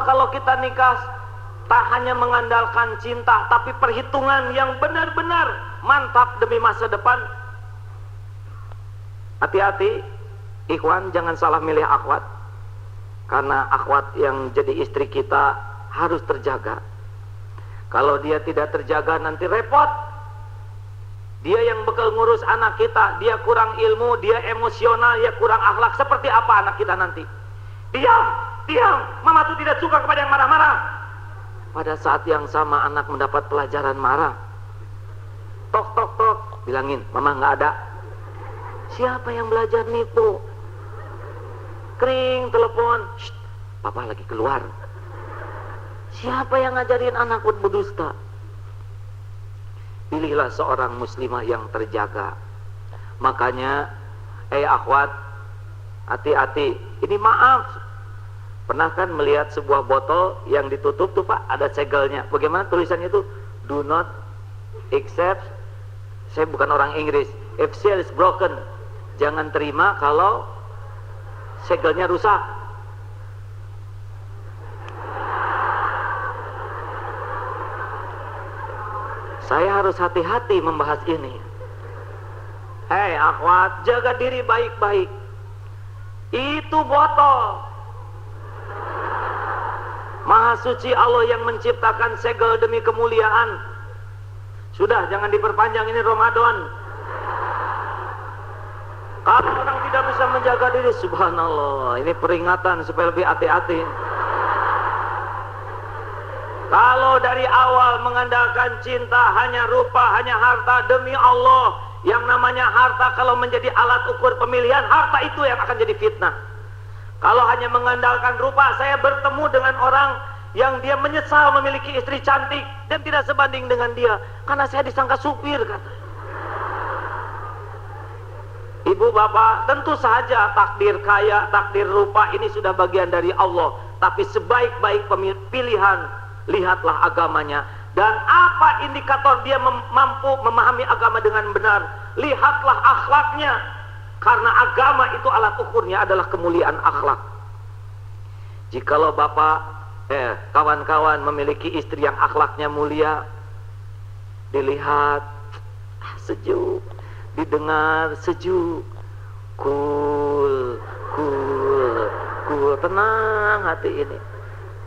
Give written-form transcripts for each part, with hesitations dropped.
kalau kita nikah tak hanya mengandalkan cinta, tapi perhitungan yang benar-benar mantap demi masa depan. Hati-hati, ikhwan, jangan salah milih akhwat. Karena akhwat yang jadi istri kita harus terjaga. Kalau dia tidak terjaga nanti repot. Dia yang bakal ngurus anak kita, dia kurang ilmu, dia emosional, dia kurang akhlak. Seperti apa anak kita nanti? Diam, diam, mama tuh tidak suka kepada yang marah-marah. Pada saat yang sama anak mendapat pelajaran marah. Tok, tok, tok, bilangin, mama nggak ada. Siapa yang belajar nipu? Kering, telepon, shh, papa lagi keluar. Siapa yang ngajarin anak buat berdusta? Pilihlah seorang muslimah yang terjaga. Makanya, akhwat, hati-hati. Ini maaf, pernah kan melihat sebuah botol yang ditutup tuh Pak, ada segelnya. Bagaimana tulisannya itu? Do not accept. Saya bukan orang Inggris. If seal is broken, jangan terima kalau segelnya rusak. Saya harus hati-hati membahas ini. Akhwat, jaga diri baik-baik. Itu botol. Maha suci Allah yang menciptakan segel demi kemuliaan. Sudah, jangan diperpanjang, ini Ramadan. Kalau orang tidak bisa menjaga diri, subhanallah, ini peringatan supaya lebih hati-hati. Kalau dari awal mengandalkan cinta, hanya rupa, hanya harta, demi Allah, yang namanya harta kalau menjadi alat ukur pemilihan, harta itu yang akan jadi fitnah. Kalau hanya mengandalkan rupa, saya bertemu dengan orang yang dia menyesal memiliki istri cantik dan tidak sebanding dengan dia, karena saya disangka supir, kata. Ibu bapak, tentu saja takdir kaya, takdir rupa ini sudah bagian dari Allah. Tapi sebaik-baik pilihan, lihatlah agamanya. Dan apa indikator dia mampu memahami agama dengan benar? Lihatlah akhlaknya. Karena agama itu alat ukurnya adalah kemuliaan akhlak. Jikalau bapak, kawan-kawan memiliki istri yang akhlaknya mulia, dilihat sejuk, didengar sejuk, cool, tenang hati ini.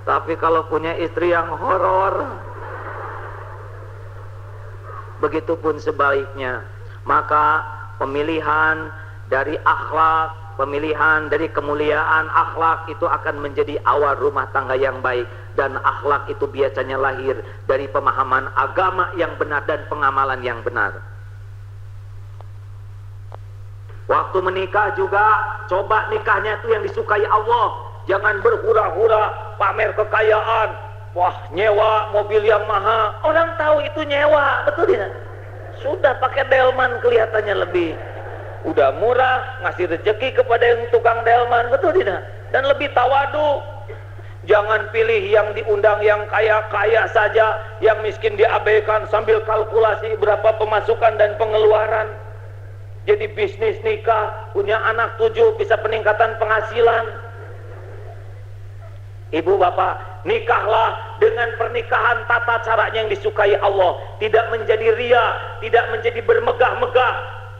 Tapi kalau punya istri yang horor, begitupun sebaliknya. Maka pemilihan dari akhlak, pemilihan dari kemuliaan akhlak itu akan menjadi awal rumah tangga yang baik. Dan akhlak itu biasanya lahir dari pemahaman agama yang benar dan pengamalan yang benar. Waktu menikah juga, coba nikahnya itu yang disukai Allah. Jangan berhura-hura, pamer kekayaan. Wah, nyewa mobil yang mahal. Orang tahu itu nyewa, betul tidak? Sudah pakai delman kelihatannya lebih. Udah murah, ngasih rezeki kepada yang tukang delman, betul tidak? Dan lebih tawadu. Jangan pilih yang diundang yang kaya-kaya saja, yang miskin diabaikan sambil kalkulasi berapa pemasukan dan pengeluaran. Jadi bisnis nikah, punya anak 7, bisa peningkatan penghasilan. Ibu bapak, nikahlah dengan pernikahan tata caranya yang disukai Allah. Tidak menjadi ria, tidak menjadi bermegah-megah.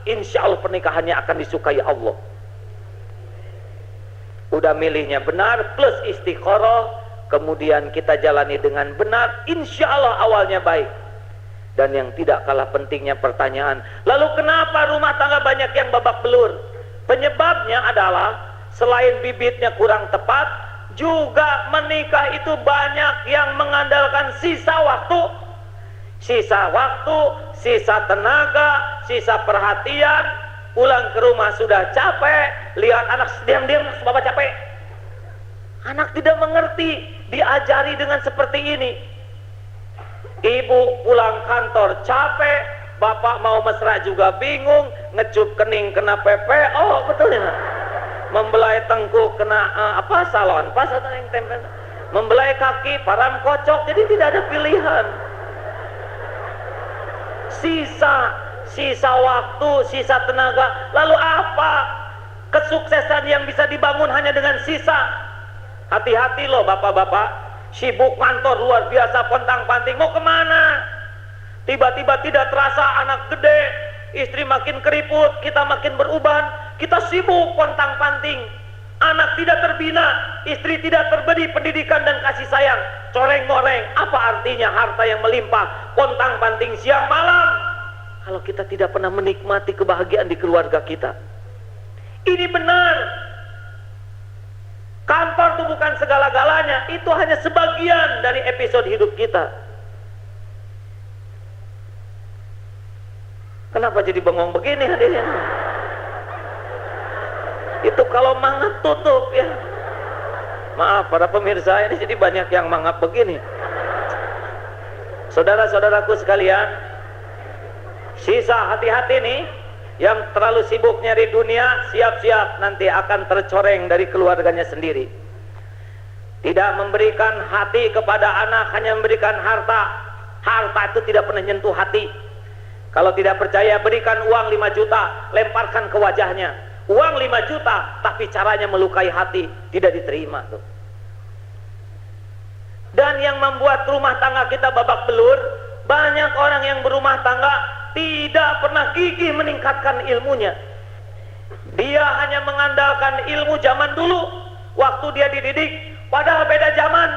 Insya Allah pernikahannya akan disukai Allah. Udah milihnya benar, plus istiqoroh, kemudian kita jalani dengan benar, insya Allah awalnya baik. Dan yang tidak kalah pentingnya pertanyaan, lalu kenapa rumah tangga banyak yang babak belur? Penyebabnya adalah selain bibitnya kurang tepat, juga menikah itu banyak yang mengandalkan sisa waktu, sisa tenaga, sisa perhatian. Pulang ke rumah sudah capek, lihat anak diam-diam, bapak capek. Anak tidak mengerti, diajari dengan seperti ini. Ibu pulang kantor capek, bapak mau mesra juga bingung, ngecup kening kena PPO, betul ya? Membelai tengkuk kena salon, pas atau yang tempel, membelai kaki param kocok, jadi tidak ada pilihan. Sisa waktu, sisa tenaga, lalu apa kesuksesan yang bisa dibangun hanya dengan sisa? Hati-hati loh bapak-bapak. sibuk kantor luar biasa, pontang-panting, mau kemana? Tiba-tiba tidak terasa anak gede, istri makin keriput, kita makin beruban, kita sibuk pontang-panting. Anak tidak terbina, istri tidak terberi pendidikan dan kasih sayang, coreng-ngoreng. Apa artinya harta yang melimpah, pontang-panting siang malam, kalau kita tidak pernah menikmati kebahagiaan di keluarga kita? Ini benar. Kantor itu bukan segala-galanya, itu hanya sebagian dari episode hidup kita. Kenapa jadi bengong begini hadirin? Itu kalau mangap tutup ya. Maaf para pemirsa, ini jadi banyak yang mangap begini. Saudara-saudaraku sekalian, sisa hati-hati nih, yang terlalu sibuk nyari dunia, siap-siap nanti akan tercoreng dari keluarganya sendiri. Tidak memberikan hati kepada anak, hanya memberikan harta. Harta itu tidak pernah nyentuh hati. Kalau tidak percaya, berikan uang 5 juta, lemparkan ke wajahnya. Uang 5 juta, tapi caranya melukai hati, tidak diterima tuh. Dan yang membuat rumah tangga kita babak belur, banyak orang yang berumah tangga tidak pernah gigih meningkatkan ilmunya. Dia hanya mengandalkan ilmu zaman dulu, waktu dia dididik, padahal beda zaman.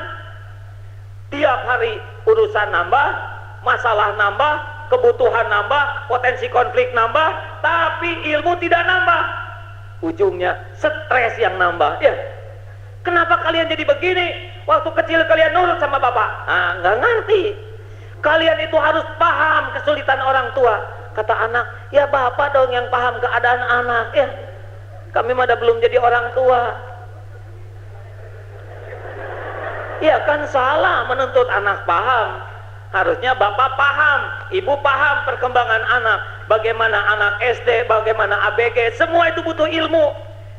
Tiap hari urusan nambah, masalah nambah, kebutuhan nambah, potensi konflik nambah, tapi ilmu tidak nambah. Ujungnya stres yang nambah. Ya, kenapa kalian jadi begini? Waktu kecil kalian nurut sama bapak? Nggak ngerti. Kalian itu harus paham kesulitan orang tua. Kata anak, ya bapak dong yang paham keadaan anak. Ya, kami mah belum jadi orang tua. Ya kan salah menuntut anak paham. Harusnya bapak paham, ibu paham perkembangan anak. Bagaimana anak SD, bagaimana ABG, semua itu butuh ilmu.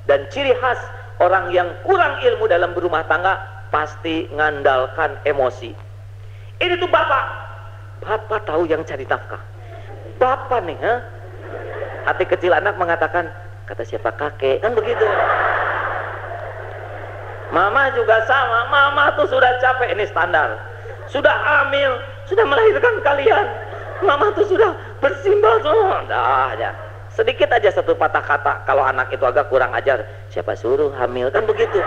Dan ciri khas orang yang kurang ilmu dalam berumah tangga pasti ngandalkan emosi. Ini tuh bapak. Bapak tahu yang cari nafkah. Bapak nih, hati kecil anak mengatakan, kata siapa kakek, kan begitu. Mama juga sama, mama tuh sudah capek, ini standar. Sudah hamil, sudah melahirkan kalian. Mama tuh sudah bersimbah semua. Dah aja. Sedikit aja satu patah kata, kalau anak itu agak kurang ajar, siapa suruh hamil, kan begitu.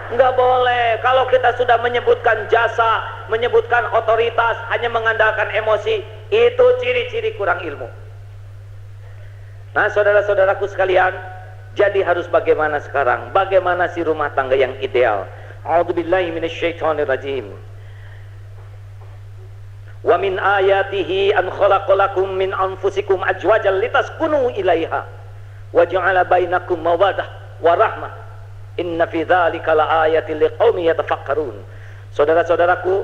Enggak boleh. Kalau kita sudah menyebutkan jasa, menyebutkan otoritas, hanya mengandalkan emosi, itu ciri-ciri kurang ilmu. Nah, saudara-saudaraku sekalian, jadi harus bagaimana sekarang? Bagaimana si rumah tangga yang ideal? A'udzubillahi minasyaitonirrajim. Wa min ayatihi an khalaqalakum min anfusikum azwajan litaskunu ilaiha wa ja'ala bainakum mawaddah wa rahmah. Inna fi dzalika laayatil liqaumin yatafakkarun. Saudara-saudaraku,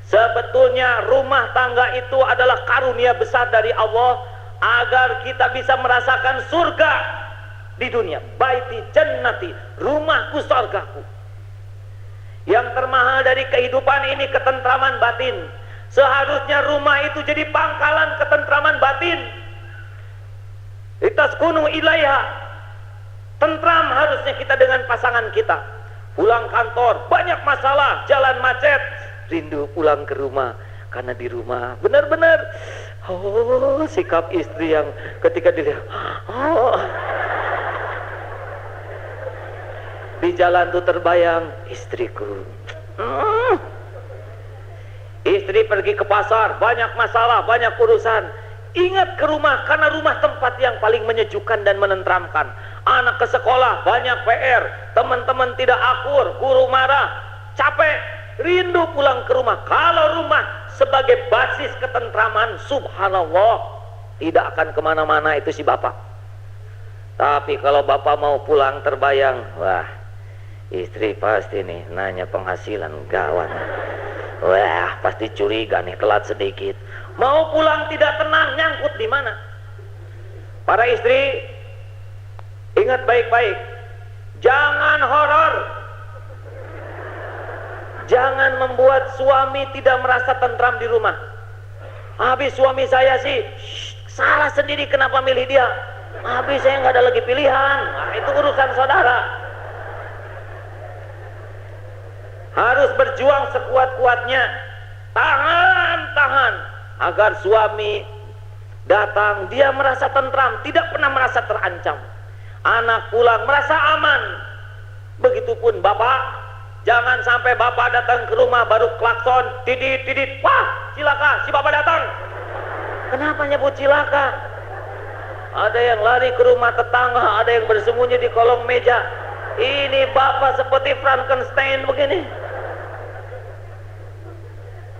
sebetulnya rumah tangga itu adalah karunia besar dari Allah agar kita bisa merasakan surga di dunia. Baiti jannati, rumahku surgaku. Yang termahal dari kehidupan ini ketentraman batin. Seharusnya rumah itu jadi pangkalan ketentraman batin. Litaskunu ilaiha. Tentram harusnya kita dengan pasangan kita. Pulang kantor banyak masalah, jalan macet, rindu pulang ke rumah. Karena di rumah benar-benar sikap istri yang ketika dilihat di jalan tuh terbayang istriku. Istri pergi ke pasar, banyak masalah, banyak urusan. Ingat ke rumah, karena rumah tempat yang paling menyejukkan dan menenteramkan. Anak ke sekolah, banyak PR, teman-teman tidak akur, guru marah, capek, rindu pulang ke rumah. Kalau rumah sebagai basis ketentraman, subhanallah, tidak akan kemana-mana itu si bapak. Tapi kalau bapak mau pulang terbayang, wah, istri pasti nih nanya penghasilan gawat. Wah, pasti curiga nih, telat sedikit. Mau pulang tidak tenang, nyangkut di mana? Para istri, ingat baik-baik, jangan horor. Jangan membuat suami tidak merasa tentram di rumah. Habis suami saya sih salah sendiri, kenapa milih dia? Habis saya nggak ada lagi pilihan. Nah, itu urusan saudara. Harus berjuang sekuat-kuatnya, tahan agar suami datang, dia merasa tentram, tidak pernah merasa terancam. Anak pulang merasa aman. Begitupun bapak, jangan sampai bapak datang ke rumah baru klakson, tidit, wah cilaka, si bapak datang. Kenapa nyebut cilaka? Ada yang lari ke rumah tetangga, ada yang bersembunyi di kolong meja. Ini bapak seperti Frankenstein begini.